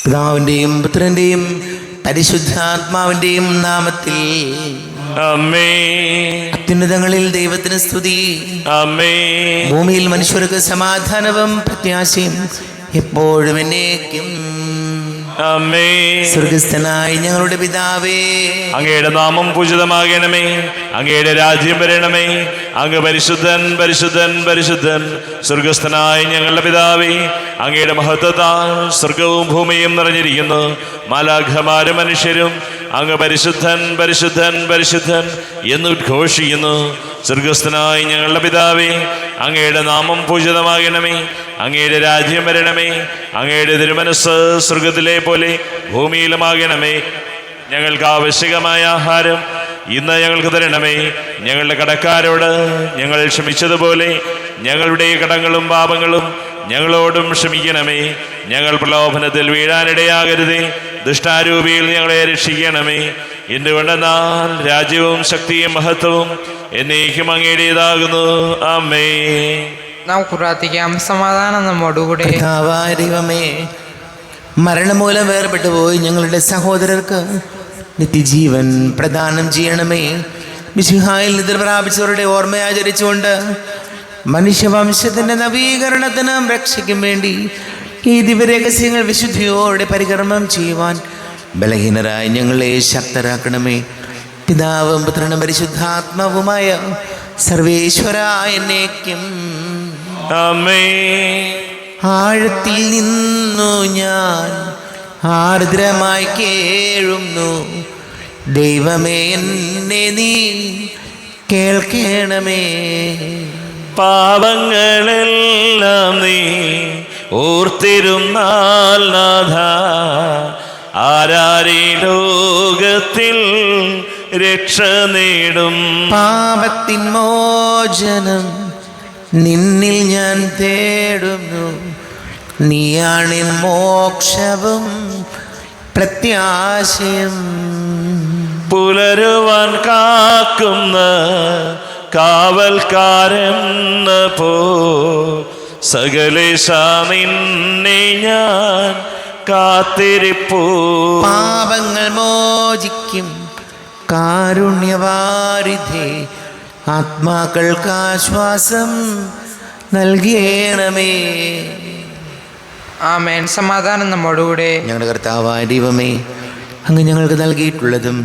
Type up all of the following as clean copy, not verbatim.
പിതാവിൻ്റെയും പുത്രൻ്റെയും പരിശുദ്ധാത്മാവിൻ്റെയും നാമത്തിൽ ആമേൻ. അത്യുന്നതങ്ങളിൽ ദൈവത്തിന് സ്തുതി. ആമേൻ. ഭൂമിയിൽ മനുഷ്യർക്ക് സമാധാനവും പ്രത്യാശയും എപ്പോഴും എന്നേക്കും. ആമേൻ. സ്വർഗസ്ഥനായ ഞങ്ങളുടെ പിതാവേ, അങ്ങയുടെ നാമം പൂജിതമാകണമേ. അങ്ങയുടെ രാജ്യം വരണമേ. അങ്ങ് പരിശുദ്ധൻ പരിശുദ്ധൻ പരിശുദ്ധൻ. സ്വർഗസ്ഥനായ ഞങ്ങളുടെ പിതാവേ, അങ്ങയുടെ മഹത്വത്താൽ സ്വർഗവും ഭൂമിയും നിറഞ്ഞിരിക്കുന്നു. മാലാഖമാരും മനുഷ്യരും അങ്ങ് പരിശുദ്ധൻ പരിശുദ്ധൻ പരിശുദ്ധൻ എന്ന് ഉദ്ഘോഷിക്കുന്നു. സ്വർഗസ്ഥനായ ഞങ്ങളുടെ പിതാവേ, അങ്ങയുടെ നാമം പൂജിതമാകണമേ. അങ്ങയുടെ രാജ്യം വരണമേ. അങ്ങയുടെ തിരുമനസ്സ് സ്വർഗത്തിലെ പോലെ ഭൂമിയിലുമാകണമേ. ഞങ്ങൾക്ക് ആവശ്യകമായ ആഹാരം ഇന്ന് ഞങ്ങൾക്ക് തരണമേ. ഞങ്ങളുടെ കടക്കാരോട് ഞങ്ങൾ ക്ഷമിച്ചതുപോലെ ഞങ്ങളുടെ കടങ്ങളും പാപങ്ങളും ഞങ്ങളോടും ക്ഷമിക്കണമേ. ഞങ്ങൾ പ്രലോഭനത്തിൽ വീഴാനിടയാകരുതേ. ദുഷ്ടാരൂപിയിൽ ഞങ്ങളെ രക്ഷിക്കണമേ. എന്തുകൊണ്ടെന്നാൽ രാജ്യവും ശക്തിയും മഹത്വവും എന്നേക്കും അങ്ങയുടേതാകുന്നു. ആമേൻ. നമുക്ക് പ്രാർത്ഥിക്കാം. സമാധാനം നമ്മോടുകൂടെ. കർത്താവായ ദൈവമേ, മരണം മൂലം വേർപെട്ടു പോയി ഞങ്ങളുടെ സഹോദരർക്ക് നിത്യജീവൻ പ്രദാനം ചെയ്യണമേ. മിശിഹായിൽ നിദ്ര പ്രാപിച്ചവരുടെ ഓർമ്മയാചരിച്ചുകൊണ്ട് മനുഷ്യവംശത്തിൻ്റെ നവീകരണത്തിനും രക്ഷയ്ക്കും വേണ്ടി ഈ ദിവ്യരഹസ്യങ്ങൾ വിശുദ്ധിയോടെ പരികർമ്മം ചെയ്യുവാൻ ബലഹീനരായ ഞങ്ങളെ ശക്തരാക്കണമേ. പിതാവും പുത്രനും പരിശുദ്ധാത്മാവുമായ സർവേശ്വരായ എന്നേക്കും. ആമേൻ. ആഴത്തിൽ നിന്നു ഞാൻ ആർദ്രമായി കേഴുന്നു. ദൈവമേ, എന്നെ നീ കേൾക്കണമേ. പാപങ്ങളെല്ലാം നീ ഓർത്തിരുന്നാൽ നാഥ, ആരാരീ ലോകത്തിൽ രക്ഷ നേടും. പാപത്തിൻ മോചനം നിന്നിൽ ഞാൻ തേടുന്നു. നീയാണ് മോക്ഷവും പ്രത്യാശയും. പുലരുവാൻ കാക്കുന്ന കാവൽക്കാരെന്ന പോ സകലേശ നിന്നെ ഞാൻ കാത്തിരിപ്പൂ. പാപങ്ങൾ മോചിക്കും കാരുണ്യവാരിധേ, ആത്മാക്കൾക്ക് ആശ്വാസം നൽകണമേ. ആമേൻ. സമാധാനം നമ്മോടുകൂടെ. ഞങ്ങളുടെ കർത്താവായ ദൈവമേ, അങ്ങ് ഞങ്ങൾക്ക് നൽകിയിട്ടുള്ളതും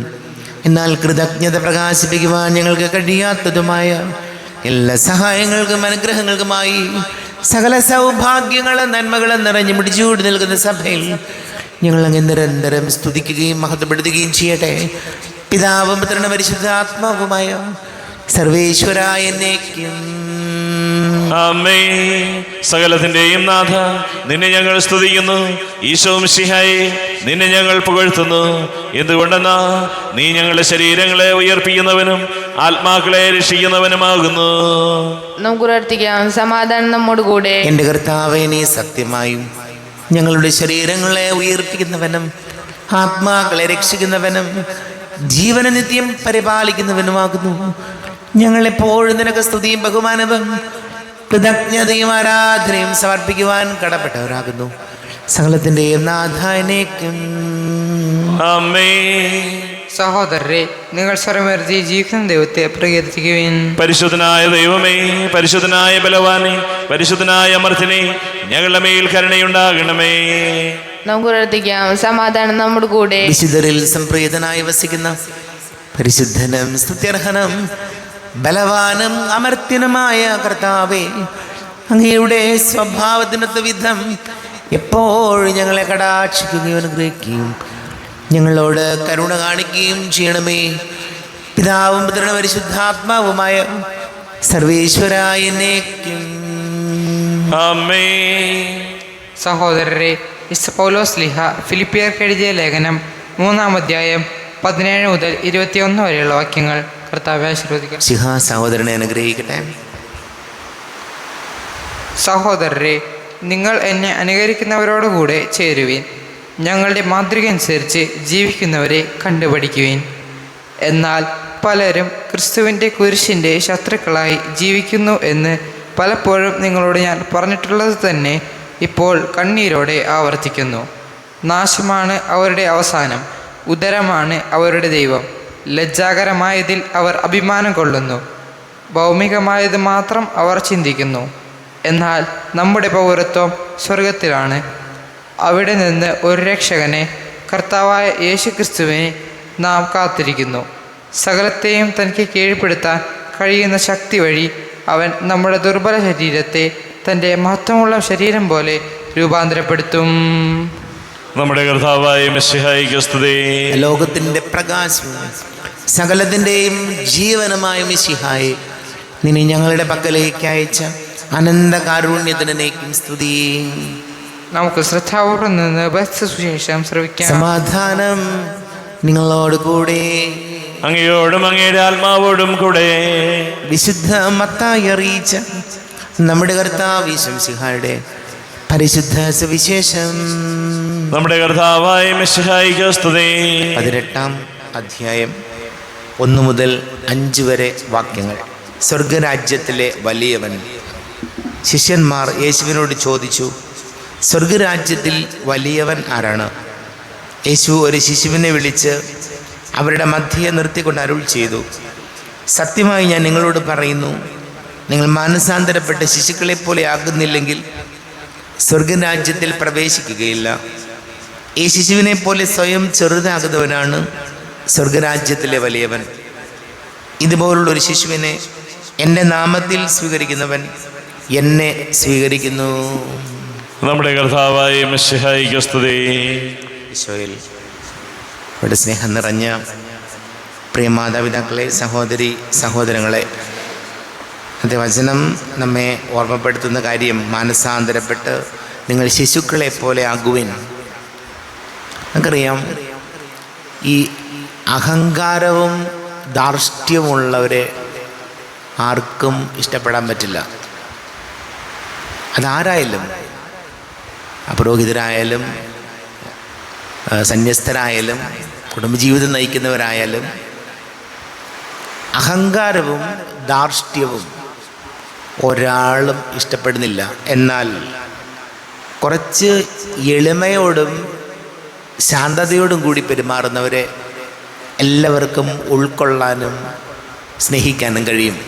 എന്നാൽ കൃതജ്ഞത പ്രകാശിപ്പിക്കുവാൻ ഞങ്ങൾക്ക് കഴിയാത്തതുമായ എല്ലാ സഹായങ്ങൾക്കും അനുഗ്രഹങ്ങൾക്കുമായി സകല സൗഭാഗ്യങ്ങളും നന്മകളും നിറഞ്ഞു മുടിച്ചൂടി നിൽക്കുന്ന സഭയിൽ ഞങ്ങൾ അങ്ങ് നിരന്തരം സ്തുതിക്കുകയും മഹത്വപ്പെടുത്തുകയും ചെയ്യട്ടെ. പിതാവും പുത്രനും പരിശുദ്ധാത്മാവുമായ സർവേശ്വരായ എന്നേക്കും. ആമേൻ. സകലത്തിന്റെയും നാഥ, നിന്നെ ഞങ്ങൾ സ്തുതിക്കുന്നു. ഈശോ മിശിഹായേ, നിന്നെ ഞങ്ങൾ പുകഴ്ത്തുന്നു. എന്തുകൊണ്ടെന്നാ നീ ഞങ്ങളുടെ ശരീരങ്ങളെ ഉയർപ്പിക്കുന്നവനും ആത്മാക്കളെ രക്ഷിക്കുന്നവനുമാകുന്നു. നമുക്ക് പ്രാർത്ഥിക്കാം. സമാധാനം നമ്മോടുകൂടെ. എൻ്റെ കർത്താവേ, നീ സത്യമായും ഞങ്ങളുടെ ശരീരങ്ങളെ ഉയർപ്പിക്കുന്നവനും ആത്മാക്കളെ രക്ഷിക്കുന്നവനും ജീവന നിത്യം പരിപാലിക്കുന്നവനുമാകുന്നു. ഞങ്ങളെപ്പോഴും നിനക്ക് സ്തുതിയും ബഹുമാനവും കൃതജ്ഞതയും ആരാധനയും സമർപ്പിക്കുവാൻ കടപ്പെട്ടവരാകുന്നു. സകലത്തിൻ്റെയും നാഥാനേക്കും. ആമേൻ. സഹോദരരെ, നിങ്ങൾ സ്വരമുയർത്തി ജീവിക്കുന്ന ദൈവത്തെ പ്രകീർത്തിക്കുവിൻ. പരിശുദ്ധനായ ദൈവമേ, പരിശുദ്ധനായ ബലവാനെ, പരിശുദ്ധനായ അമർത്തിനെ, ഞങ്ങളുടെ മേൽ കരുണയുണ്ടാകണമേ. നമുക്ക് പ്രാർത്ഥിക്കാം. സമാധാനം നമ്മുടെ കൂടെ. വിശുദ്ധരിൽ സംപ്രീതനായി വസിക്കുന്ന പരിശുദ്ധനും സ്തുത്യർഹനും ബലവാനും അമർത്യനുമായ കർത്താവേ, അങ്ങയുടെ സ്വഭാവത്തിനൊത്ത വിധം എപ്പോഴും ഞങ്ങളെ കടാക്ഷിക്കുകയും അനുഗ്രഹിക്കുകയും ഞങ്ങളോട് കരുണ കാണിക്കുകയും ചെയ്യണമേ. പിതാവും പുത്രനും പരിശുദ്ധാത്മാവുമായ സർവേശ്വരായ എന്നേക്കും. ആമേൻ. സഹോദരരെ, വിശുദ്ധ പൗലോസ് ശ്ലീഹ ഫിലിപ്പിയർക്ക് എഴുതിയ ലേഖനം 3-ാം അധ്യായം 17 മുതൽ 21 വരെയുള്ള വാക്യങ്ങൾ കർത്താവെ ആശീർവദിക്കട്ടെ. ശിഹാ സഹോദരനെ അനുഗ്രഹിക്കട്ടെ. സഹോദരരെ, നിങ്ങൾ എന്നെ അനുകരിക്കുന്നവരോടുകൂടെ ചേരുവിൻ. ഞങ്ങളുടെ മാതൃക അനുസരിച്ച് ജീവിക്കുന്നവരെ കണ്ടുപഠിക്കുവിൻ. എന്നാൽ പലരും ക്രിസ്തുവിൻ്റെ കുരിശിൻ്റെ ശത്രുക്കളായി ജീവിക്കുന്നു എന്ന് പലപ്പോഴും നിങ്ങളോട് ഞാൻ പറഞ്ഞിട്ടുള്ളത് തന്നെ ഇപ്പോൾ കണ്ണീരോടെ ആവർത്തിക്കുന്നു. നാശമാണ് അവരുടെ അവസാനം, ഉദരമാണ് അവരുടെ ദൈവം. ലജ്ജാകരമായതിൽ അവർ അഭിമാനം കൊള്ളുന്നു, ഭൗമികമായത് മാത്രം അവർ ചിന്തിക്കുന്നു. എന്നാൽ നമ്മുടെ പൗരത്വം സ്വർഗത്തിലാണ്. അവിടെ നിന്ന് ഒരു രക്ഷകനെ, കർത്താവായ യേശുക്രിസ്തുവിനെ നാം കാത്തിരിക്കുന്നു. സകലത്തെയും തനിക്ക് കീഴ്പ്പെടുത്താൻ കഴിയുന്ന ശക്തി വഴി അവൻ നമ്മുടെ ദുർബല ശരീരത്തെ തൻ്റെ മഹത്വമുള്ള ശരീരം പോലെ രൂപാന്തരപ്പെടുത്തും. നമ്മുടെ കർത്താവായ മിശിഹായിക്ക് സ്തുതി. ലോകത്തിൻ്റെ പ്രകാശവും സകലത്തിൻ്റെയും ജീവനുമായ മിശിഹായെ, നിന്നെ ഞങ്ങളുടെ പക്കലേക്ക് അയച്ച അനന്ത കാരുണ്യത്തിനേക്കും സ്തുതി. നമുക്ക് ശ്രദ്ധാപൂർവം നിന്ന് സുവിശേഷം ശ്രവിക്കാം. സമാധാനം നിങ്ങളോട് കൂടെ. അങ്ങയോടും അങ്ങയുടെ ആത്മാവോടും കൂടെ. വിശുദ്ധ മത്തായി അറിയിച്ച നമ്മുടെ കർത്താവ് മിശിഹായുടെ പരിശുദ്ധ സുവിശേഷം. നമ്മുടെ കർത്താവായ മിശിഹായിക്ക് സ്തുതി. 18-ാം അധ്യായം 1 മുതൽ 5 വരെ വാക്യങ്ങൾ. സ്വർഗരാജ്യത്തിലെ വലിയവൻ. ശിഷ്യന്മാർ യേശുവിനോട് ചോദിച്ചു, സ്വർഗരാജ്യത്തിൽ വലിയവൻ ആരാണ്? യേശു ഒരു ശിശുവിനെ വിളിച്ച് അവരുടെ മധ്യയെ നിർത്തിക്കൊണ്ട് അരുൾ ചെയ്തു, സത്യമായി ഞാൻ നിങ്ങളോട് പറയുന്നു, നിങ്ങൾ മാനസാന്തരപ്പെട്ട ശിശുക്കളെപ്പോലെ ആകുന്നില്ലെങ്കിൽ സ്വർഗരാജ്യത്തിൽ പ്രവേശിക്കുകയില്ല. ഈ ശിശുവിനെ പോലെ സ്വയം ചെറുതാകുന്നവനാണ് സ്വർഗരാജ്യത്തിലെ വലിയവൻ. ഇതുപോലുള്ളൊരു ശിശുവിനെ എൻ്റെ നാമത്തിൽ സ്വീകരിക്കുന്നവൻ എന്നെ സ്വീകരിക്കുന്നു. നമ്മുടെ കർത്താവായ മിശിഹായിക്ക് സ്തുതി. ഈശോയിൽ ഇവിടെ സ്നേഹം നിറഞ്ഞ പ്രിയ മാതാപിതാക്കളെ, സഹോദരി സഹോദരങ്ങളെ, അത് വചനം നമ്മെ ഓർമ്മപ്പെടുത്തുന്ന കാര്യം, മാനസാന്തരപ്പെട്ട് നിങ്ങൾ ശിശുക്കളെ പോലെ ആകുവിൻ. നമുക്കറിയാം, ഈ അഹങ്കാരവും ധാർഷ്ട്യവുമുള്ളവരെ ആർക്കും ഇഷ്ടപ്പെടാൻ പറ്റില്ല. അതാരായാലും, പുരോഹിതരായാലും സന്യസ്തരായാലും കുടുംബജീവിതം നയിക്കുന്നവരായാലും അഹങ്കാരവും ധാർഷ്ട്യവും ഒരാളും ഇഷ്ടപ്പെടുന്നില്ല. എന്നാൽ കുറച്ച് എളിമയോടും ശാന്തതയോടും കൂടി പെരുമാറുന്നവരെ എല്ലാവർക്കും ഉൾക്കൊള്ളാനും സ്നേഹിക്കാനും കഴിയും.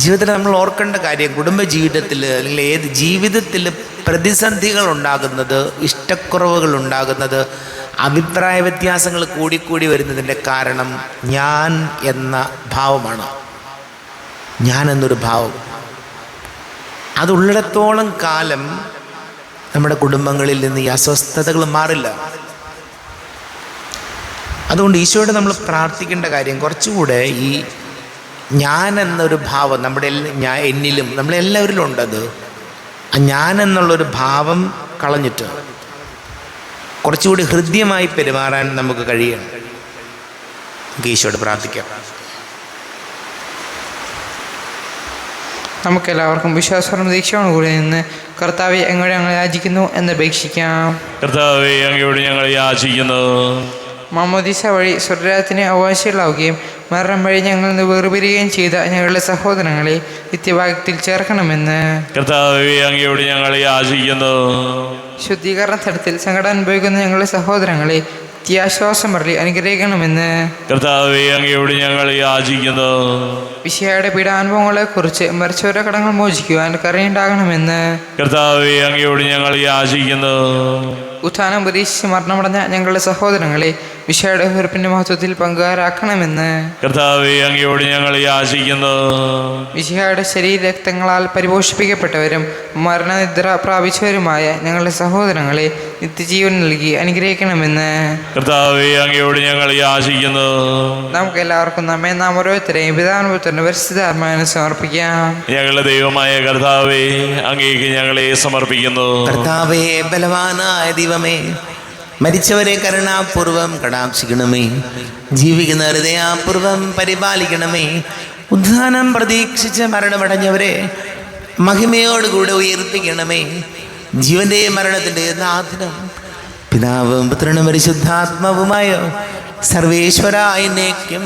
ജീവിതത്തിൽ നമ്മൾ ഓർക്കേണ്ട കാര്യം, കുടുംബജീവിതത്തിൽ അല്ലെങ്കിൽ ഏത് ജീവിതത്തിൽ പ്രതിസന്ധികൾ ഉണ്ടാകുന്നത്, ഇഷ്ടക്കുറവുകൾ ഉണ്ടാകുന്നത്, അഭിപ്രായ വ്യത്യാസങ്ങൾ കൂടിക്കൂടി വരുന്നതിൻ്റെ കാരണം ഞാൻ എന്ന ഭാവമാണ്. ഞാൻ എന്നൊരു ഭാവം അതുള്ളിടത്തോളം കാലം നമ്മുടെ കുടുംബങ്ങളിൽ നിന്ന് ഈ അസ്വസ്ഥതകൾ മാറില്ല. അതുകൊണ്ട് ഈശോയോട് നമ്മൾ പ്രാർത്ഥിക്കേണ്ട കാര്യം, കുറച്ചുകൂടെ ഈ ഞാൻ എന്നൊരു ഭാവം എന്നിലും നമ്മളെല്ലാവരിലും ഉണ്ടത്. ആ ഞാൻ എന്നുള്ളൊരു ഭാവം കളഞ്ഞിട്ട് കുറച്ചുകൂടി ഹൃദ്യമായി പെരുമാറാൻ നമുക്ക് കഴിയണം. ഈശോയോട് പ്രാർത്ഥിക്കാം. നമുക്കെല്ലാവർക്കും വിശ്വാസവും ദീക്ഷയോടും കൂടി നിന്ന് കർത്താവെ അങ്ങോട്ട് ഞങ്ങൾ യാചിക്കുന്നു എന്ന് അപേക്ഷിക്കാം. കർത്താവെ അങ്ങയോട് ഞങ്ങൾ യാചിക്കുന്നു. മാമോദീസ വഴി സ്വർഗ്ഗരാജ്യത്തിന് അവകാശികളാവുകയും മരണം വഴി ഞങ്ങളിൽ നിന്ന് വേർപിരിയുകയും ചെയ്ത ഞങ്ങളുടെ സഹോദരങ്ങളെ നിത്യഭാഗ്യത്തിൽ ചേർക്കണമെന്ന് കർത്താവെ അങ്ങയോട് ഞങ്ങൾ യാചിക്കുന്നു. ശുദ്ധീകരണ തലത്തിൽ സങ്കടം അനുഭവിക്കുന്ന ഞങ്ങളുടെ സഹോദരങ്ങളെ നിത്യാശ്വാസം വഴി അനുഗ്രഹിക്കണമെന്ന് കർത്താവെ അങ്ങയോട് ഞങ്ങൾ യാചിക്കുന്നു. വിശിഹായുടെ പീഡാനുഭവങ്ങളെക്കുറിച്ച് മരിച്ചവരുടെ കടങ്ങൾ മോചിക്കുവാൻ കരുണയുണ്ടാകണമെന്ന് കർത്താവെ അങ്ങയോട് ഞങ്ങൾ യാചിക്കുന്നു. ഉത്ഥാനം പ്രതീക്ഷിച്ച് മരണമടഞ്ഞ ഞങ്ങളുടെ സഹോദരങ്ങളെ വിശിഹായുടെ ഉയർപ്പിന്റെ മഹത്വത്തിൽ പങ്കുകാരാക്കണമെന്ന് കർത്താവെ അങ്ങയോട് ഞങ്ങൾ യാചിക്കുന്നു. വിശിഹായുടെ ശരീരരക്തങ്ങളാൽ പരിപോഷിപ്പിക്കപ്പെട്ടവരും മരണനിദ്ര പ്രാപിച്ചവരുമായ ഞങ്ങളുടെ സഹോദരങ്ങളെ നിത്യജീവൻ നൽകി അനുഗ്രഹിക്കണമെന്ന് കർത്താവെ അങ്ങയോട് ഞങ്ങൾ യാചിക്കുന്നു. നമുക്ക് എല്ലാവർക്കും നമ്മെ നാം ഓരോരുത്തരെയും പിതാവിനും പരിശുദ്ധാത്മാവിനെ സമർപ്പിക്കാം. ഞങ്ങളുടെ ദൈവമായ കർത്താവെ അങ്ങേക്ക് ഞങ്ങളെ സമർപ്പിക്കുന്നു. കർത്താവേ, ബലവാനായ ദൈവമേ, മരിച്ചവരെ കരുണാപൂർവം കടാക്ഷിക്കണമേ, ജീവിക്കുന്ന ഹൃദയാപൂർവം പരിപാലിക്കണമേ. ഉദ്ധാനം പ്രതീക്ഷിച്ച് മരണമടഞ്ഞവരെ മഹിമയോടുകൂടെ ഉയർപ്പിക്കണമേ. ജീവന്റെയും മരണത്തിൻ്റെയും നാഥനും പിതാവും പുത്രനും പരിശുദ്ധാത്മാവുമായ സർവേശ്വരായ എന്നേക്കും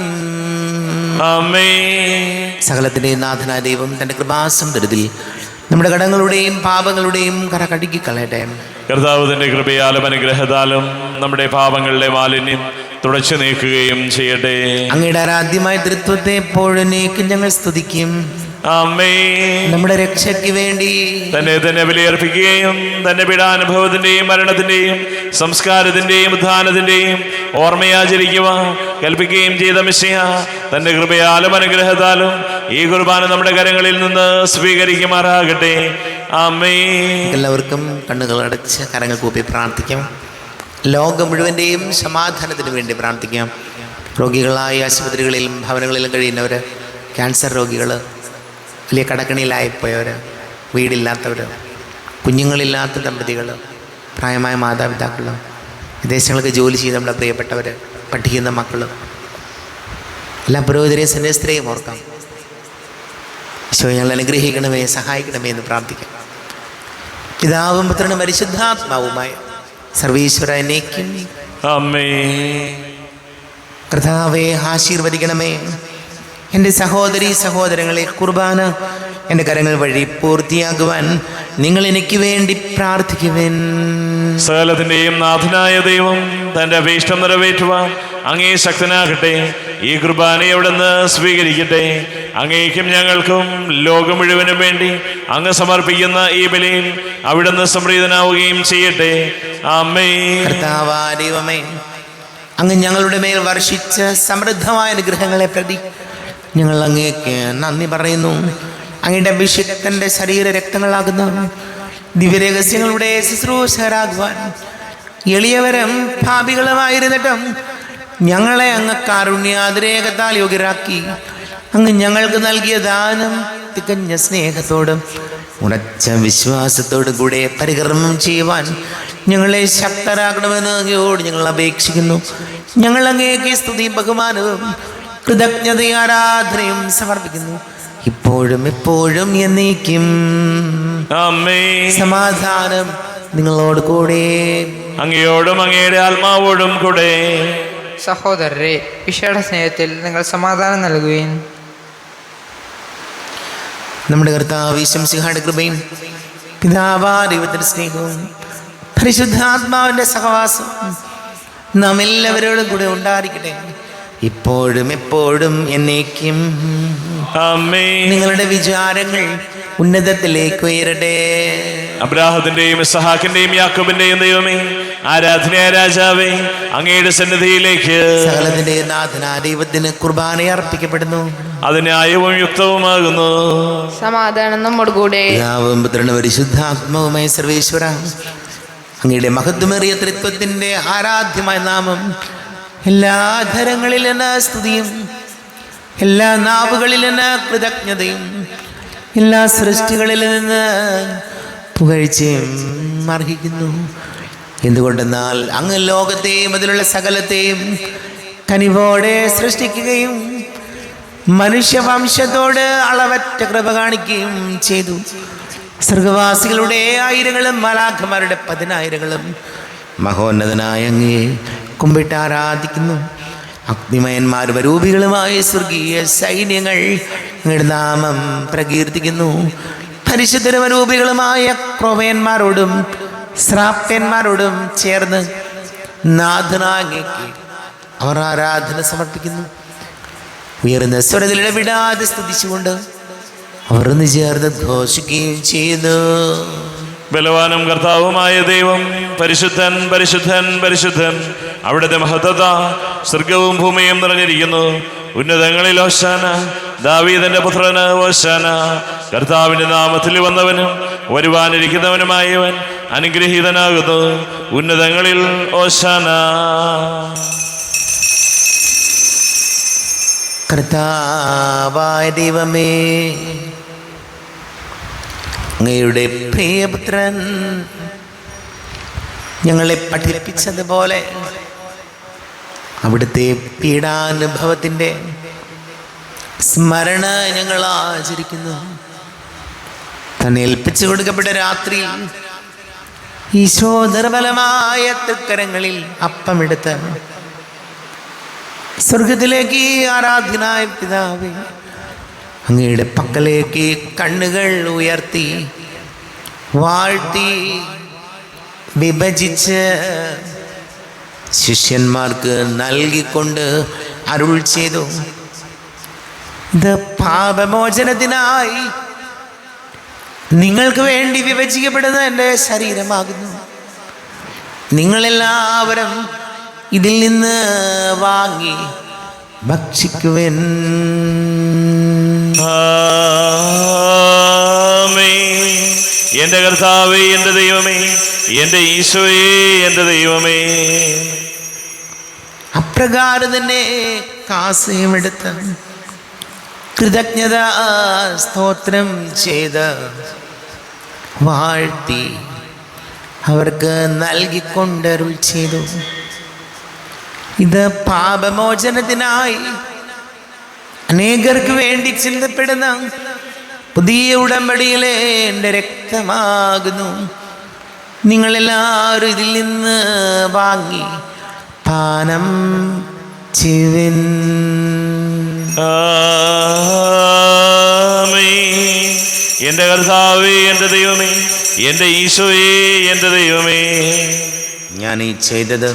ആമേൻ. സകലത്തിൻ്റെയും നാഥനായ ദൈവം തൻ്റെ കൃപാസമ്പത്തിൽ നമ്മുടെ കടങ്ങളുടെയും പാപങ്ങളുടെയും കറ കഴുകിക്കളയട്ടെ. കർത്താവ് തന്റെ കൃപയാലും അനുഗ്രഹത്താലും നമ്മുടെ പാപങ്ങളുടെ മാലിന്യം തുടച്ചു നീക്കുകയും ചെയ്യട്ടെ. അങ്ങയുടെ ആരാധ്യമായ തൃത്വത്തെ എപ്പോഴും ഞങ്ങൾ സ്തുതിക്കും. ആമേൻ. നമ്മുടെ രക്ഷയ്ക്ക് വേണ്ടി തന്നെ ബലിയർപ്പിക്കുകയും തന്റെ പീഡാനുഭവത്തിന്റെയും മരണത്തിന്റെയും സംസ്കാരത്തിന്റെയും ഉത്ഥാനത്തിന്റെയും ഓർമ്മയാചരിക്കുവാൻ കൽപ്പിക്കുകയും ചെയ്ത മിശിഹ തന്റെ കൃപയാലും അനുഗ്രഹത്താലും ഈ കുർബാന നമ്മുടെ കരങ്ങളിൽ നിന്ന് സ്വീകരിക്കുമാറാകട്ടെ. ആമേൻ. എല്ലാവർക്കും കണ്ണുകൾ അടച്ച് കരങ്ങൾ കൂപ്പി പ്രാർത്ഥിക്കാം. ലോകം മുഴുവൻ്റെയും സമാധാനത്തിന് വേണ്ടി പ്രാർത്ഥിക്കാം. രോഗികളായ ആശുപത്രികളിലും ഭവനങ്ങളിലും കഴിയുന്നവർ, ക്യാൻസർ രോഗികൾ, വലിയ കടക്കണിയിലായിപ്പോയവർ, വീടില്ലാത്തവർ, കുഞ്ഞുങ്ങളില്ലാത്ത ദമ്പതികൾ, പ്രായമായ മാതാപിതാക്കൾ, വിദേശങ്ങൾക്ക് ജോലി ചെയ്ത് നമ്മുടെ പ്രിയപ്പെട്ടവർ, പഠിക്കുന്ന മക്കൾ, എല്ലാ പുരോഹിതരെയും സന്യസ്തരെയും ഓർക്കാം. ഈശോ ഞങ്ങൾ അനുഗ്രഹിക്കണമേ, സഹായിക്കണമേ എന്ന് പ്രാർത്ഥിക്കാം. പിതാവും പുത്രനും പരിശുദ്ധാത്മാവുമായ സർവീശ്വര എന്നേക്കും ആമേൻ. കർത്താവേ ആശീർവദിക്കണമേ. എൻ്റെ സഹോദരീ സഹോദരങ്ങളെ, കുർബാന എൻ്റെ കരങ്ങൾ വഴി പൂർത്തിയാകുവാൻ നിങ്ങൾ എനിക്ക് വേണ്ടി പ്രാർത്ഥിക്കുവിൻ. സകലത്തിന്റെയും നാഥനായ ദൈവം തന്റെ അഭീഷ്ടം നിറവേറ്റുവാൻ അങ്ങേ ശക്തനാകട്ടെ. ഈ കുർബാനയെ അവിടുന്ന് സ്വീകരിക്കട്ടെ. അങ്ങേക്കും ഞങ്ങൾക്കും ലോകം മുഴുവനും വേണ്ടി അങ്ങ് സമർപ്പിക്കുന്ന ഈ ബലിയിൽ അവിടുന്ന് സംപ്രീതനാവുകയും ചെയ്യട്ടെ. ആമേൻ. കർത്താവായ ദൈവമേ, അങ്ങ് ഞങ്ങളുടെ മേൽ വർഷിച്ച സമൃദ്ധമായ അനുഗ്രഹങ്ങളെ പ്രതി ഞങ്ങൾ അങ്ങേക്ക് നന്ദി പറയുന്നു. അങ്ങയുടെ അഭിഷേകത്തിൻ്റെ ശരീര രക്തങ്ങളാകുന്ന ദിവ്യരഹസ്യങ്ങളുടെ ശുശ്രൂഷകരാകുവാൻ എളിയവരും ഭാവികളുമായിരുന്നിട്ടും ഞങ്ങളെ അങ്ങ് കാരുണ്യാതിരേകത്താൽ യോഗ്യരാക്കി. അങ്ങ് ഞങ്ങൾക്ക് നൽകിയ ദാനം തികഞ്ഞ സ്നേഹത്തോടും ഉറച്ച വിശ്വാസത്തോടും കൂടെ പരികർമ്മം ചെയ്യുവാൻ ഞങ്ങളെ ശക്തരാക്കണമെന്ന് അങ്ങയോട് ഞങ്ങൾ അപേക്ഷിക്കുന്നു. ഞങ്ങൾ അങ്ങേക്ക് സ്തുതിയും ബഹുമാനവും കൃതജ്ഞതയും ആരാധനയും സമർപ്പിക്കുന്നു, ഇപ്പോഴും എപ്പോഴും എന്നേക്കും. ആമേൻ. സമാധാനം നിങ്ങളോട് കൂടെ, അങ്ങയോടും അങ്ങയുടെ ആത്മാവോടും കൂടെ. സഹോദരരെ, ഈശോയുടെ സ്നേഹത്തിൽ നിങ്ങൾ സമാധാനം നൽകുകയും നമ്മുടെ കർത്താവ് ഈശോമിശിഹായുടെ കൃപയും പിതാവായ ദൈവത്തിൻ്റെ സ്നേഹവും പരിശുദ്ധാത്മാവിൻ്റെ സഹവാസവും നാം എല്ലാവരോടും കൂടെ ഉണ്ടായിരിക്കട്ടെ, ഇപ്പോഴും എപ്പോഴും എന്നേക്കും. ആമേൻ. നിങ്ങളുടെ വിചാരങ്ങൾ ഉന്നതത്തിലേക്ക് ഉയരട്ടെ. അബ്രാഹത്തിന്റെയും ഇസ്ഹാക്കിന്റെയും യാക്കോബിന്റെയും ദൈവമേ, ആരാധനയായ രാജാവേ, അങ്ങയുടെ സന്നിധിയിലേക്ക് സകലത്തിന്റെ നാഥനായ ദൈവത്തിന് കുർബാന അർപ്പിക്കപ്പെടുന്നു. അത് ന്യായവും യുക്തവുമാകുന്നു. സമാധാനം നമ്മോട് കൂടെ. പിതാവും പുത്രനും പരിശുദ്ധാത്മാവുമായ സർവേശ്വര, അങ്ങയുടെ മഹത്വമേറിയ ത്രിത്വത്തിന്റെ ആരാധ്യമായ നാമം എല്ലാ ധരങ്ങളിൽ നിന്ന് സ്തുതിയും എല്ലാ നാവുകളിൽ നിന്ന് കൃതജ്ഞതയും എല്ലാ സൃഷ്ടികളിൽ നിന്ന് പുകഴ്ചയും അർഹിക്കുന്നു. എന്തുകൊണ്ടെന്നാൽ അങ്ങ് ലോകത്തെയും അതിലുള്ള സകലത്തെയും കനിവോടെ സൃഷ്ടിക്കുകയും മനുഷ്യവംശത്തോട് അളവറ്റ കൃപ കാണിക്കുകയും ചെയ്തു. സ്വർഗവാസികളുടെ ആയിരങ്ങളും മാലാഖമാരുടെ 10,000ങ്ങളും മഹോന്നതനായ അങ്ങയെ കുമ്പിട്ട് ആരാധിക്കുന്നു. അഗ്നിമയന്മാർ വരൂപികളുമായ സ്വർഗീയ സൈന്യങ്ങൾ അങ്ങയുടെ നാമം പ്രകീർത്തിക്കുന്നു. പരിശുദ്ധരൂപികളുമായ ക്രോവയന്മാരോടും ശ്രാപ്യന്മാരോടും ചേർന്ന് നാഥനാങ്ങയ്ക്ക് അവർ ആരാധന സമർപ്പിക്കുന്നു. ഉയർന്ന സ്വരത്തിൽ ഇടവിടാതെ സ്തുതിച്ചുകൊണ്ട് അവർ ഒന്ന് ചേർന്ന് ഘോഷിക്കുകയും ചെയ്യുന്നു. ബലവാനും കർത്താവുമായ ദൈവം പരിശുദ്ധൻ പരിശുദ്ധൻ പരിശുദ്ധൻ, അവിടുത്തെ മഹത്വത സ്വർഗവും ഭൂമിയും നിറഞ്ഞിരിക്കുന്നു. ഉന്നതങ്ങളിൽ ഓശാന, ദാവീദിന്റെ പുത്രന് ഓശാന. കർത്താവിന്റെ നാമത്തിൽ വന്നവനും വരുവാനിരിക്കുന്നവനുമായവൻ അനുഗ്രഹീതനാകുന്നു. ഉന്നതങ്ങളിൽ ഓശാന. കർത്താവായ ദൈവമേ, അങ്ങയുടെ പ്രിയപുത്രൻ ഞങ്ങളെ പഠിപ്പിച്ചതുപോലെ അവിടുത്തെ പീഡാനുഭവത്തിൻ്റെ സ്മരണ ഞങ്ങൾ ആചരിക്കുന്നു. തന്നെ ഏൽപ്പിച്ചു കൊടുക്കപ്പെട്ട രാത്രിയിൽ ഈശോ നിർമ്മലമായ തൃക്കരങ്ങളിൽ അപ്പമെടുത്ത് സ്വർഗത്തിലേക്ക് ആരാധ്യനായ പിതാവേ അങ്ങയുടെ പക്കലേക്ക് കണ്ണുകൾ ഉയർത്തി വാഴ്ത്തി വിഭജിച്ച് ശിഷ്യന്മാർക്ക് നൽകിക്കൊണ്ട് അരുൾ ചെയ്തു, ഇത് പാപമോചനത്തിനായി നിങ്ങൾക്ക് വേണ്ടി വിഭജിക്കപ്പെടുന്ന എൻ്റെ ശരീരമാകുന്നു. നിങ്ങളെല്ലാവരും ഇതിൽ നിന്ന് വാങ്ങി ഭക്ഷിക്കുവിൻ. എന്റെ കർത്താവേ, എന്റെ ദൈവമേ, എന്റെ ഈശോയേ, എന്റെ ദൈവമേ. അപ്രകാരം തന്നെ കാസയുമെടുത്ത് കൃതജ്ഞത സ്തോത്രം ചെയ്ത് വാഴ്ത്തി അവർക്ക് നൽകിക്കൊണ്ടരുൾ ചെയ്തു, ഇത് പാപമോചനത്തിനായി അനേകർക്ക് വേണ്ടി ചിന്തപ്പെടുന്ന പുതിയ ഉടമ്പടിയിലെ എൻ്റെ രക്തമാകുന്നു. നിങ്ങളെല്ലാവരും ഇതിൽ നിന്ന് വാങ്ങി പാനം ചെയ്യുവിൻ. എന്റെ കർത്താവേ, എന്റെ ദൈവമേ, എന്റെ ഈശോയേ, എന്റെ ദൈവമേ. ഞാൻ ഈ ചെയ്തത്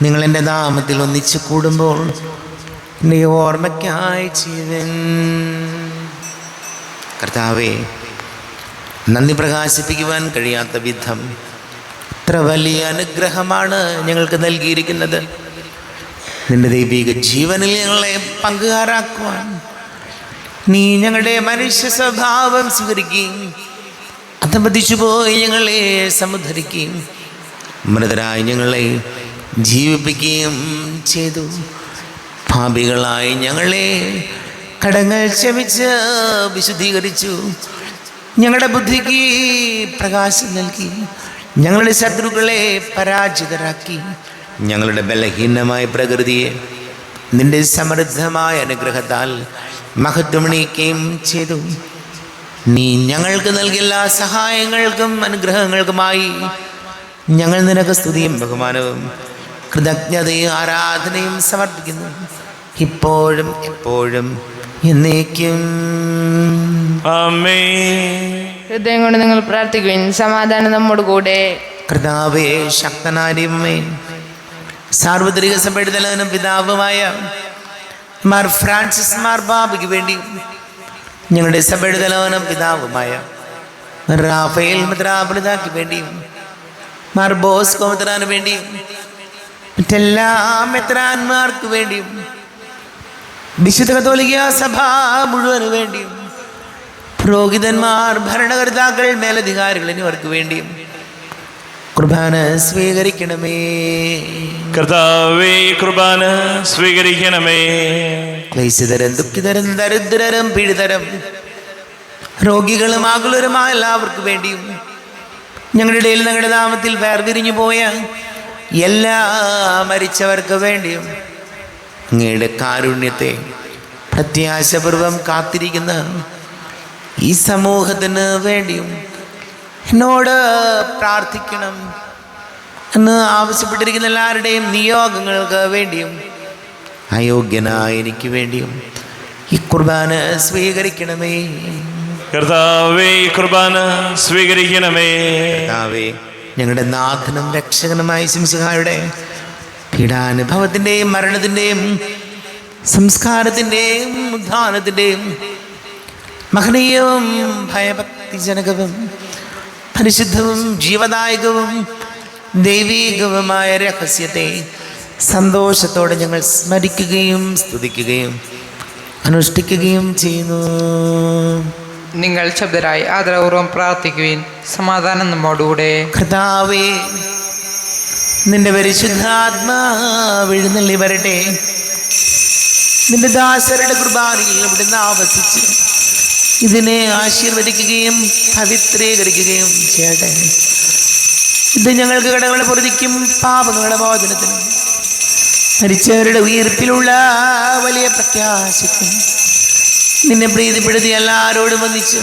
നിങ്ങൾ എൻ്റെ നാമത്തിൽ ഒന്നിച്ച് കൂടുമ്പോൾ എൻ്റെ ഓർമ്മയ്ക്കായി ചെയ്യുവിൻ. കർത്താവേ, നന്ദി പ്രകാശിപ്പിക്കുവാൻ കഴിയാത്ത വിധം ഇത്ര വലിയ അനുഗ്രഹമാണ് ഞങ്ങൾക്ക് നൽകിയിരിക്കുന്നത്. നിന്റെ ദൈവിക ജീവനിൽ ഞങ്ങളെ പങ്കുകാരാക്കുവാൻ നീ ഞങ്ങളുടെ മനുഷ്യ സ്വഭാവം സ്വീകരിക്കുകയും അധപതിച്ചു പോയി ഞങ്ങളെ സമുദ്ധരിക്കുകയും മൃതരായി ഞങ്ങളെ ജീവിപ്പിക്കുകയും ചെയ്തു. പാപികളായി ഞങ്ങളെ കടങ്ങൾ ക്ഷമിച്ച് വിശുദ്ധീകരിച്ചു. ഞങ്ങളുടെ ബുദ്ധിക്ക് പ്രകാശം നൽകി. ഞങ്ങളുടെ ശത്രുക്കളെ പരാജിതരാക്കി. ഞങ്ങളുടെ ബലഹീനമായ പ്രകൃതിയെ നിന്റെ സമൃദ്ധമായ അനുഗ്രഹത്താൽ മഹത്വമണിയിക്കുകയും ചെയ്തു. നീ ഞങ്ങൾക്ക് നൽകിയ എല്ലാ സഹായങ്ങൾക്കും അനുഗ്രഹങ്ങൾക്കുമായി ഞങ്ങൾ നിനക്ക് സ്തുതിയും ബഹുമാനവും കൃതജ്ഞതയും ആരാധനയും സമർപ്പിക്കുന്നു, ഇപ്പോഴും എപ്പോഴും എന്നേക്കും. ഹൃദയം കൊണ്ട് നിങ്ങൾ പ്രാർത്ഥിക്കുവിൻ. സമാധാനം നമ്മോട് കൂടെ. കർത്താവേ, ശക്തനാര്യമേ, സാർവത്രിക സഭയുടെ തലവനും പിതാവുമായ മാർ ഫ്രാൻസിസ് മാർ ബാബയ്ക്ക് വേണ്ടി, ഞങ്ങളുടെ സഭയുടെ തലവനും പിതാവുമായ റാഫേൽ മെത്രാപ്പൊലീത്തായ്ക്ക് വേണ്ടിയും, മാർ ബോസ്കോ മെത്രാന് വേണ്ടിയും, മറ്റെല്ലാ മെത്രാന്മാർക്ക് വേണ്ടിയും, വിശുദ്ധ കത്തോലിക്ക സഭ മുഴുവന് വേണ്ടിയും, പുരോഹിതന്മാർ, ഭരണകർത്താക്കൾ, മേലധികാരികൾ എന്നിവർക്ക് വേണ്ടിയും കുർബാന സ്വീകരിക്കണമേ. കർത്താവേ, കുർബാന സ്വീകരിക്കണമേ. ക്ലേശിതരും ദുഃഖിതരും ദരിദ്രരും പീഡിതരും രോഗികളും ആകുലരുമായ എല്ലാവർക്കും വേണ്ടിയും, ഞങ്ങളുടെ ഇടയിൽ ഞങ്ങളുടെ നാമത്തിൽ വേർതിരിഞ്ഞു പോയ എല്ലാ മരിച്ചവർക്ക് വേണ്ടിയും, അങ്ങയുടെ കാരുണ്യത്തെ പ്രത്യാശപൂർവം കാത്തിരിക്കുന്ന ഈ സമൂഹത്തിന് വേണ്ടിയും എന്നോട് പ്രാർത്ഥിക്കണം എന്ന് ആവശ്യപ്പെട്ടിരിക്കുന്ന എല്ലാവരുടെയും നിയോഗങ്ങൾക്ക് വേണ്ടിയും, അയോഗ്യനായ എനിക്ക് വേണ്ടിയും ഈ കുർബാന സ്വീകരിക്കണമേ. കർത്താവേ, കുർബാന സ്വീകരിക്കണമേ. കർത്താവേ, ഞങ്ങളുടെ നാഥനും രക്ഷകനുമായ ശിംശിഹായുടെ പീഡാനുഭവത്തിൻ്റെയും മരണത്തിൻ്റെയും സംസ്കാരത്തിൻ്റെയും ഉദ്ധാനത്തിൻ്റെയും മഹനീയവും ഭയഭക്തിജനകവും പരിശുദ്ധവും ജീവദായകവും ദൈവീകവുമായ രഹസ്യത്തെ സന്തോഷത്തോടെ ഞങ്ങൾ സ്മരിക്കുകയും സ്തുതിക്കുകയും അനുഷ്ഠിക്കുകയും ചെയ്യുന്നു. നിങ്ങൾ ശബ്ദരായി ആദരപൂർവ്വം പ്രാർത്ഥിക്കുവിൻ. സമാധാനം നമ്മോടുകൂടെ. കർത്താവേ, നിന്റെ പരിശുദ്ധാത്മാവ് എഴുന്നള്ളി വരട്ടെ. നിന്റെ ദാസരുടെ കുർബാനയിൽ ഇവിടുന്ന് ആവസിച്ച് ഇതിനെ ആശീർവദിക്കുകയും പവിത്രീകരിക്കുകയും ചെയ്യട്ടെ. ഇത് ഞങ്ങൾക്ക് കടങ്ങളുടെ പൊറുതിക്കും പാപങ്ങളുടെ മോചനത്തിനും മരിച്ചവരുടെ ഉയർപ്പിലുള്ള വലിയ പ്രത്യാശയ്ക്കും നിന്നെ പ്രീതിപ്പെടുത്തി എല്ലാവരോടും ഒന്നിച്ചു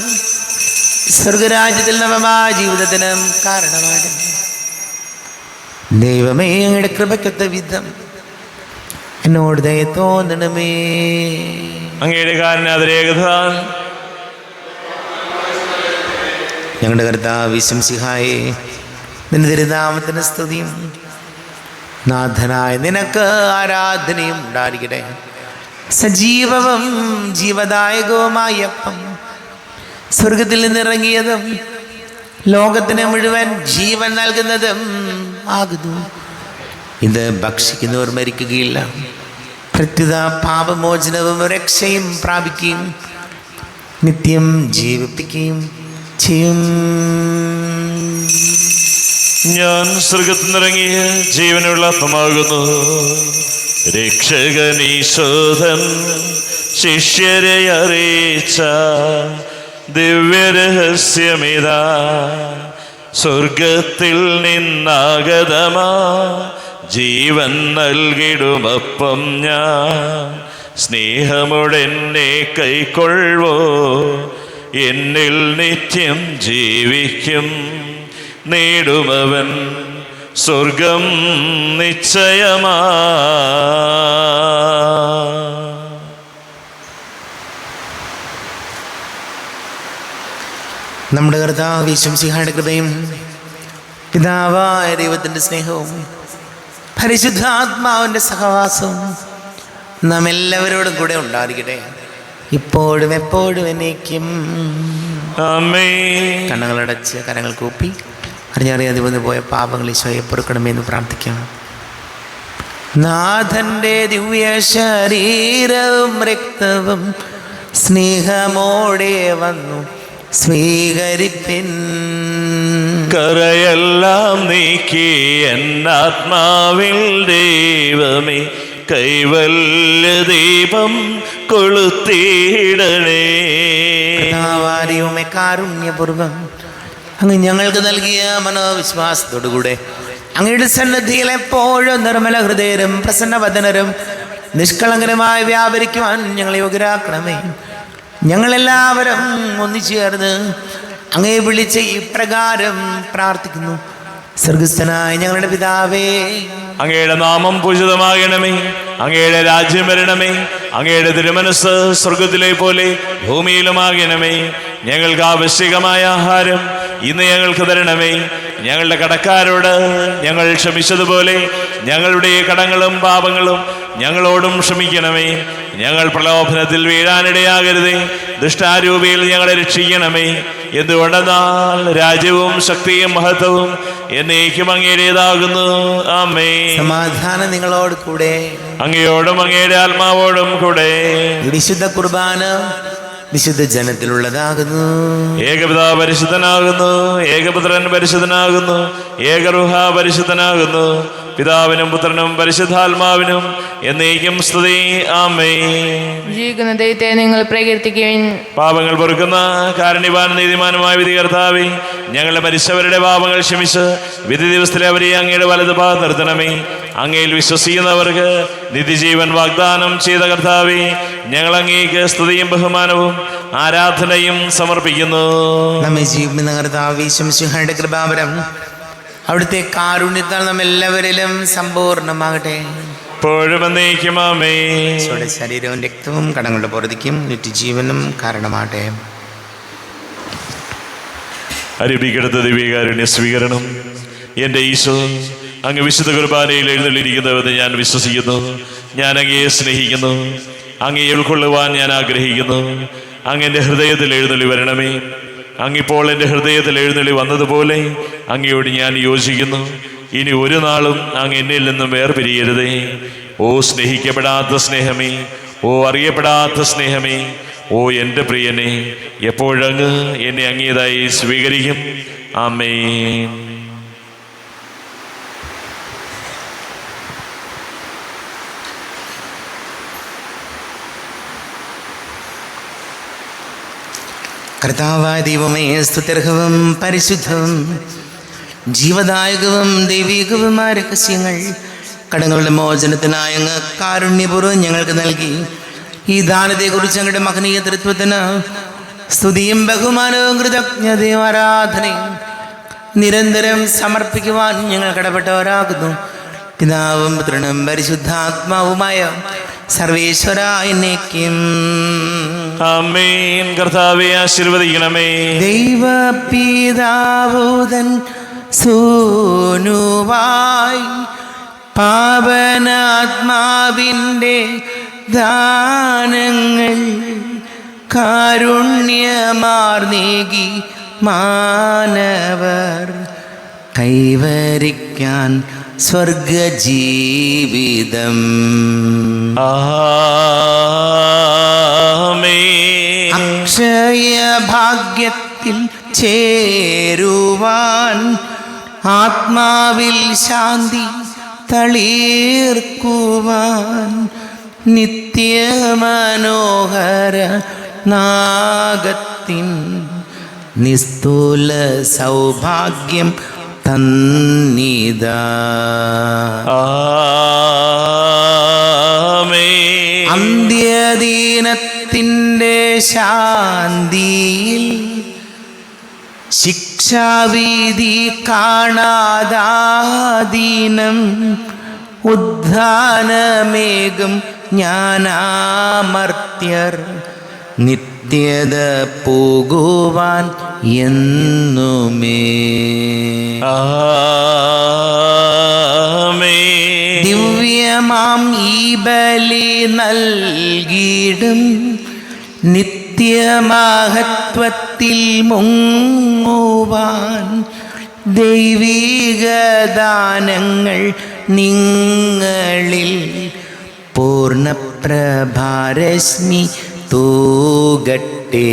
സ്വർഗരാജ്യത്തിൽ നവമായ ജീവിതത്തിനും കാരണമാണ്. ദൈവമേ, അങ്ങയുടെ കൃപയ്ക്കൊത്ത വിധം എന്നോട് ദയ തോന്നണമേ. അങ്ങയുടെ കാരുണ്യാതിരേകതാൽ ഞങ്ങളുടെ കർത്താവ് ശംസിഹായേ, നിന്റെ തിരുനാമത്തിന് സ്തുതിയും നാഥനായ നിനക്ക് ആരാധനയും ഉണ്ടായിരിക്കട്ടെ. സജീവവും ജീവദായകവുമായ അപ്പം സ്വർഗത്തിൽ നിന്നിറങ്ങിയതും ലോകത്തിന് മുഴുവൻ ജീവൻ നൽകുന്നതും ആകുന്നു. ഇത് ഭക്ഷിക്കുന്നവർ മരിക്കുകയില്ല, പ്രത്യുത പാപമോചനവും രക്ഷയും പ്രാപിക്കുകയും നിത്യം ജീവിപ്പിക്കുകയും ചെയ്യും. ഞാൻ സ്വർഗത്തിൽ നിന്നിറങ്ങിയ ജീവനുള്ള അപ്പമാകുന്നു. രക്ഷകനീശോധൻ ശിഷ്യരെ അറിയിച്ച ദിവ്യരഹസ്യമിതാ, സ്വർഗത്തിൽ നിന്നാഗതമാ ജീവൻ നൽകിടുമപ്പം ഞാൻ. സ്നേഹമുടെന്നെ കൈക്കൊള്ളുവോ, എന്നിൽ നിത്യം ജീവിക്കും. നേടുമവൻ സ്വർഗം നിശ്ചയമാ. നമ്മുടെ കർത്താവ് ശംസിഹായുടെ കൃപയും പിതാവായ ദൈവത്തിൻ്റെ സ്നേഹവും പരിശുദ്ധാത്മാവിൻ്റെ സഹവാസവും നാം എല്ലാവരോടും കൂടെ ഉണ്ടായിരിക്കട്ടെ, ഇപ്പോഴും എപ്പോഴും എന്നേക്കും. ആമേൻ. കണ്ണുകളടച്ച് കരങ്ങൾ കൂപ്പി അറിഞ്ഞറിയാതെ വന്നു പോയ പാപങ്ങൾ ഈശോയെ പൊറുക്കണമെന്ന് പ്രാർത്ഥിക്കാം. നാഥൻ്റെ ദിവ്യ ശരീരവും രക്തവും സ്നേഹമോടെ വന്നു സ്വീകരിപ്പിൻ. കറയെല്ലാം നീക്കി എന്നാത്മാവിൽ ദൈവമേ കൈവല്യ ദീപം കൊളുത്തിയിടണേ. കർത്താവാരിയുമേ കാരുണ്യപൂർവം അങ്ങ് ഞങ്ങൾക്ക് നൽകിയ മനോവിശ്വാസത്തോടുകൂടെ അങ്ങയുടെ സന്നിധിയിൽ എപ്പോഴും നിർമ്മല ഹൃദയരും പ്രസന്നവദനരും നിഷ്കളങ്കരമായി വ്യാപരിക്കുവാൻ ഞങ്ങളെ യോഗ്യരാക്കണമേ. ഞങ്ങളെല്ലാവരും ഒന്നിച്ചേർന്ന് അങ്ങയെ വിളിച്ച് ഇപ്രകാരം പ്രാർത്ഥിക്കുന്നു. സ്വർഗസ്ഥനായ ഞങ്ങളുടെ പിതാവേ, അങ്ങയുടെ നാമം പൂജിതമാകണമേ, അങ്ങയുടെ രാജ്യം വരണമേ, അങ്ങയുടെ തിരുമനസ് സ്വർഗത്തിലെ പോലെ ഭൂമിയിലുമാകണമേ. ഞങ്ങൾക്ക് ആവശ്യകമായ ആഹാരം ഇന്ന് ഞങ്ങൾക്ക് തരണമേ. ഞങ്ങളുടെ കടക്കാരോട് ഞങ്ങൾ ക്ഷമിച്ചതുപോലെ ഞങ്ങളുടെ കടങ്ങളും പാപങ്ങളും ഞങ്ങളോടും ക്ഷമിക്കണമേ. ഞങ്ങൾ പ്രലോഭനത്തിൽ വീഴാനിടയാകരുതേ, ദുഷ്ടാരൂപിയിൽ ഞങ്ങളെ രക്ഷിക്കണമേ. എന്തുകൊണ്ടെന്നാൽ രാജ്യവും ശക്തിയും മഹത്വവും എന്നേക്കും അങ്ങയുടേതാകുന്നു. ആമേൻ. സമാധാനം നിങ്ങളോട് കൂടെ, അങ്ങയോടും അങ്ങയുടെ ആത്മാവോടും കൂടെ. വിശുദ്ധ കുർബാന വിശുദ്ധ ജനത്തിലുള്ളതാകുന്നു. ഏകപിതാവ് പരിശുദ്ധനാകുന്നു, ഏകപുത്രൻ പരിശുദ്ധനാകുന്നു, ഏകറുഹ പരിശുദ്ധനാകുന്നു. പിതാവിനും പുത്രനും പരിശുദ്ധാത്മാവിനും എന്നേക്കും സ്തുതി. ആമേൻ. ജീവിക്കുന്ന ദൈവത്തെ നിങ്ങൾ പ്രകീർത്തിക്കുവിൻ. പാപങ്ങൾ പൊറുക്കുന്ന കാരുണ്യവാൻ നീതിമാനുമായ വിധി കർത്താവേ, ഞങ്ങളുടെ മരിച്ചവരുടെ പാപങ്ങൾ ക്ഷമിച്ച് വിധി ദിവസത്തിലെ അവരെ അങ്ങയുടെ വലത് ഭാഗത്ത് നിർത്തണമേ. അങ്ങയിൽ വിശ്വസിക്കുന്നവർക്ക് നിത്യജീവൻ വാഗ്ദാനം ചെയ്ത കർത്താവേ, ഞങ്ങൾ അങ്ങേക്ക് സ്തുതിയും ബഹുമാനവും ആരാധനയും സമർപ്പിക്കുന്നു. നമ്മെ ജീവിക്കുന്ന കർത്താവ് ശംസിഹായുടെ കൃപാവരം അവിടുത്തെ കാരുണ്യത്താൽ നമ്മെല്ലാവരിലും സമ്പൂർണ്ണമാകട്ടെ. ഇപ്പോഴും എന്നേക്കും ആമേൻ. ഈശോയുടെ ശരീരവും രക്തവും കടങ്ങളുടെ പൊറുതിക്കും നിത്യജീവനും കാരണമാകട്ടെ. അരുപിക്കെടുത്ത ദിവ്യകാരുണ്യ സ്വീകരണം. എൻ്റെ ഈശോ, അങ്ങ് വിശുദ്ധ കുർബാനയിൽ എഴുന്നള്ളിയിരിക്കുന്നുവെന്ന് ഞാൻ വിശ്വസിക്കുന്നു. ഞാൻ അങ്ങയെ സ്നേഹിക്കുന്നു, അങ്ങയെ ഉൾക്കൊള്ളുവാൻ ഞാൻ ആഗ്രഹിക്കുന്നു. അങ്ങ് എൻ്റെ ഹൃദയത്തിൽ എഴുന്നള്ളി വരണമേ. അങ്ങിപ്പോൾ എൻ്റെ ഹൃദയത്തിൽ എഴുന്നള്ളി വന്നതുപോലെ അങ്ങയോട് ഞാൻ യോജിക്കുന്നു. ഇനി ഒരു നാളും അങ്ങ് എന്നിൽ നിന്നും വേർപിരിയരുതേ. ഓ സ്നേഹിക്കപ്പെടാത്ത സ്നേഹമേ, ഓ അറിയപ്പെടാത്ത സ്നേഹമേ, ഓ എൻ്റെ പ്രിയനെ, എപ്പോഴങ്ങ് എന്നെ അങ്ങേതായി സ്വീകരിക്കും. ആമേൻ. കർത്താവായ ദൈവമേ, സ്തുത്യർഹവും പരിശുദ്ധവും ജീവദായകവും ദൈവികവുമായ രഹസ്യങ്ങൾ കടങ്ങളുടെ മോചനത്തിനായി അങ്ങ് കാരുണ്യപൂർവ്വം ഞങ്ങൾക്ക് നൽകി. ഈ ദാനത്തെക്കുറിച്ച് ഞങ്ങളുടെ മഹനീയ തൃത്വത്തിന് സ്തുതിയും ബഹുമാനവും കൃതജ്ഞതയും ആരാധനയും നിരന്തരം സമർപ്പിക്കുവാൻ ഞങ്ങൾ കടപ്പെട്ടവരാകുന്നു. പിതാവും പുത്രനും പരിശുദ്ധാത്മാവുമായ സർവേശ്വര എന്നേക്കും ആമേൻ. കർത്താവേ ആശീർവദിക്കണമേ. ദൈവപിതാവുതൻ സൂനുവായി പാവനാത്മാവിൻ്റെ ദാനങ്ങൾ കാരുണ്യമാർന്നേകി മാനവർ കൈവരിക്കാൻ സ്വർഗജീവിതം. ആമേൻ. അക്ഷയ ഭാഗ്യത്തിൽ ചേരുവാൻ ആത്മാവിൽ ശാന്തി തളീർക്കുവാൻ നിത്യമനോഹര നാഗത്തിൻ നിസ്തുല സൗഭാഗ്യം തന്നിതാ. ആമേൻ. അന്ത്യദീനത്തിൻ്റെ ശാന്തിയിൽ ശിക്ഷാവിധി കാണാതാദീനം ഉദ്ധാനമേകും ജ്ഞാനാമർത്യർ നിത്യത പോകുവാൻ എന്നുമേ. ആമേൻ. ദിവ്യമാം ഈ ബലി നൽകിടും നിത്യമഹത്വത്തിൽ മുങ്ങുവാൻ ദൈവികദാനങ്ങൾ നിങ്ങളിൽ പൂർണ്ണപ്രഭാരശ്മി തൂകട്ടെ.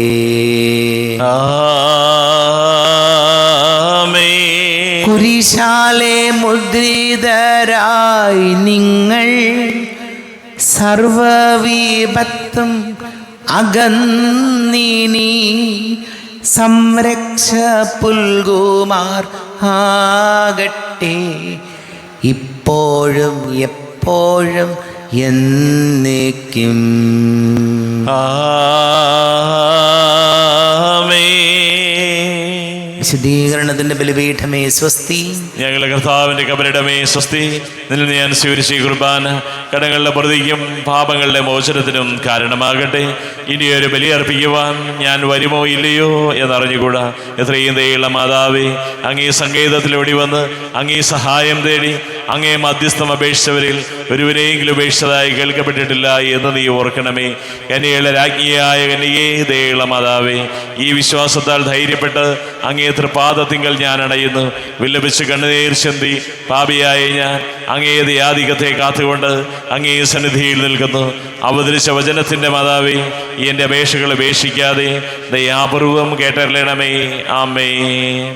ആമേൻ. കുരിശാലെ മുദ്രിതരായി നിങ്ങൾ സർവവിപത്തും അകന്നിനി സംരക്ഷ പുൽകുമാർ ആകട്ടെ ഇപ്പോഴും എപ്പോഴും എന്നേക്കും. വിശുദ്ധീകരണത്തിന്റെ ബലിപീഠമേ സ്വസ്തി. ഞങ്ങളുടെ കർത്താവിന്റെ കബരിടമേ സ്വസ്തി. നിന്നിൽ ഞാൻ സ്വീകരിച്ച ഈ കുർബാന കടങ്ങളുടെ പ്രതിക്കും പാപങ്ങളുടെ മോചനത്തിനും കാരണമാകട്ടെ. ഇനിയൊരു ബലിയർപ്പിക്കുവാൻ ഞാൻ വരുമോ ഇല്ലയോ എന്നറിഞ്ഞുകൂടാ. എത്രയും ദയുള്ള മാതാവേ, അങ്ങേ സങ്കേതത്തിലൂടെ വന്ന് അങ്ങേ സഹായം തേടി അങ്ങേ മധ്യസ്ഥം അപേക്ഷിച്ചവരിൽ ഒരുവരെയെങ്കിലും ഉപേക്ഷിച്ചതായി കേൾക്കപ്പെട്ടിട്ടില്ല എന്ന് നീ ഓർക്കണമേ. കന്യകയുടെ രാജ്ഞിയായ കന്യകേ, ദയുള്ള മാതാവേ, ഈ വിശ്വാസത്താൽ ധൈര്യപ്പെട്ട് അങ്ങേ തൃപാദത്തിങ്കൽ ഞാൻ അണയുന്നു. വിലപിച്ച് കണ്ണുനീർ ചിന്തി പാപിയായ ഞാൻ അങ്ങേ ദയാധികത്തെ കാത്തുകൊണ്ട് അങ്ങേ സന്നിധിയിൽ നിൽക്കുന്നു. അവതരിച്ച വചനത്തിൻ്റെ മാതാവേ, എൻ്റെ അപേക്ഷകൾ ഉപേക്ഷിക്കാതെ ദയാപൂർവം കേട്ടറിയണമേ. ആമേൻ.